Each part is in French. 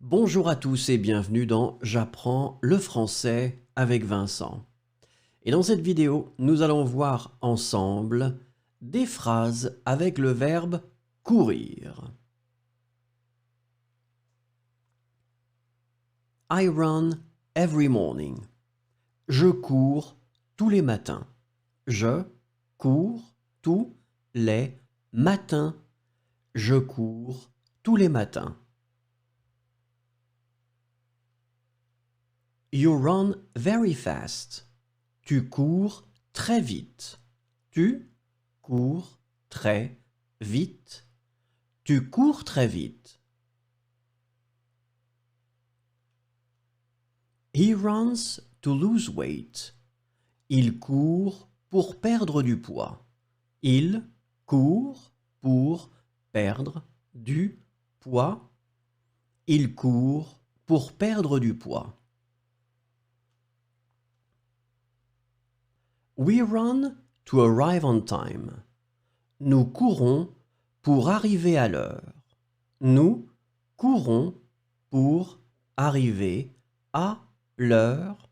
Bonjour à tous et bienvenue dans J'apprends le français avec Vincent. Et dans cette vidéo, nous allons voir ensemble des phrases avec le verbe courir. I run every morning. Je cours tous les matins. Je cours tous les matins. Je cours tous les matins. You run very fast. Tu cours très vite. Tu cours très vite. Tu cours très vite. He runs to lose weight. Il court pour perdre du poids. Il court pour perdre du poids. Il court pour perdre du poids. We run to arrive on time. Nous courons pour arriver à l'heure. Nous courons pour arriver à l'heure.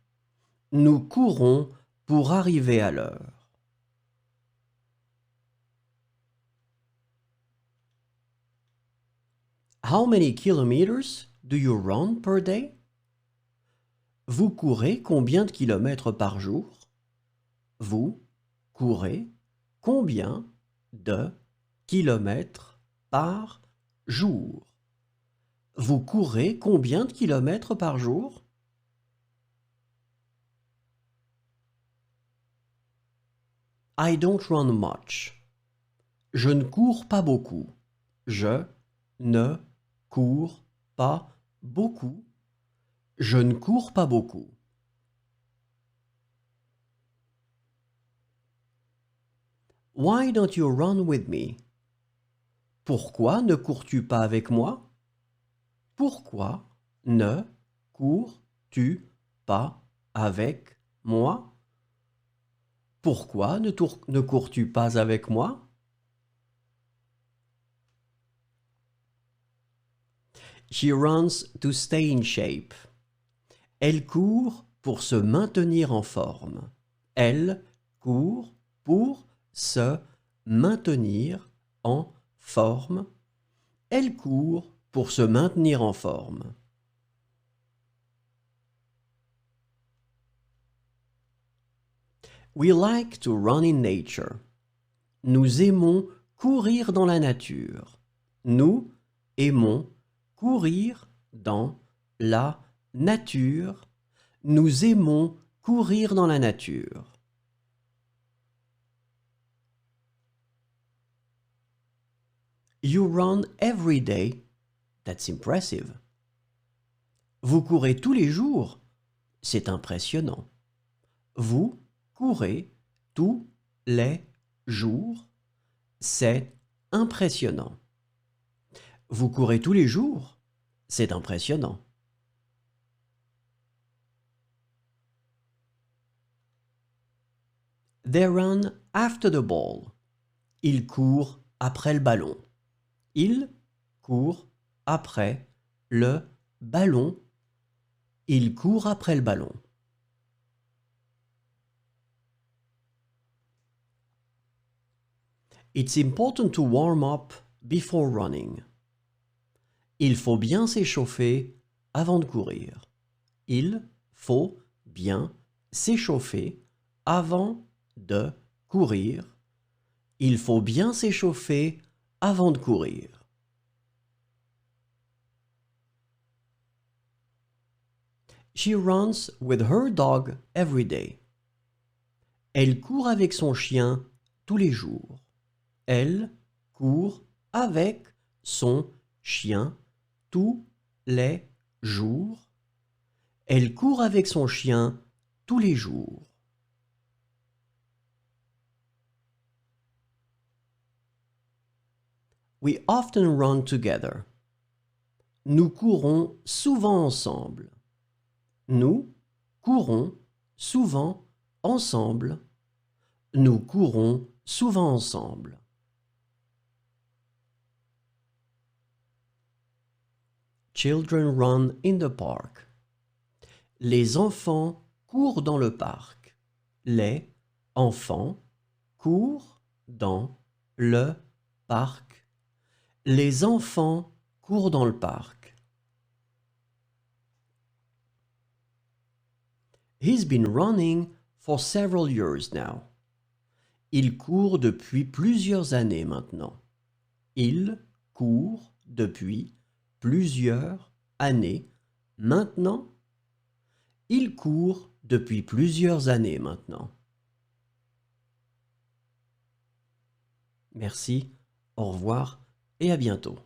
Nous courons pour arriver à l'heure. How many kilometers do you run per day? Vous courez combien de kilomètres par jour? Vous courez combien de kilomètres par jour? Vous courez combien de kilomètres par jour? I don't run much. Je ne cours pas beaucoup. Je ne cours pas beaucoup. Je ne cours pas beaucoup. Why don't you run with me? Pourquoi ne cours-tu pas avec moi? Pourquoi ne cours-tu pas avec moi? Pourquoi ne cours-tu pas avec moi? She runs to stay in shape. Elle court pour se maintenir en forme. Elle court pour se maintenir en forme. Elle court pour se maintenir en forme. We like to run in nature. Nous aimons courir dans la nature. Nous aimons courir dans la nature. Nous aimons courir dans la nature. You run every day. That's impressive. Vous courez tous les jours. C'est impressionnant. Vous courez tous les jours. C'est impressionnant. Vous courez tous les jours. C'est impressionnant. They run after the ball. Ils courent après le ballon. Ils courent après le ballon. Ils courent après le ballon. It's important to warm up before running. Il faut bien s'échauffer avant de courir. Il faut bien s'échauffer avant de courir. Il faut bien s'échauffer avant de courir. She runs with her dog every day. Elle court avec son chien tous les jours. Elle court avec son chien tous les jours. Elle court avec son chien tous les jours. We often run together. Nous courons souvent ensemble. Nous courons souvent ensemble. Nous courons souvent ensemble. Children run in the park. Les enfants courent dans le parc. Les enfants courent dans le parc. Les enfants courent dans le parc. He's been running for several years now. Il court depuis plusieurs années maintenant. Il court depuis plusieurs années maintenant. Il court depuis plusieurs années maintenant. Merci, au revoir et à bientôt.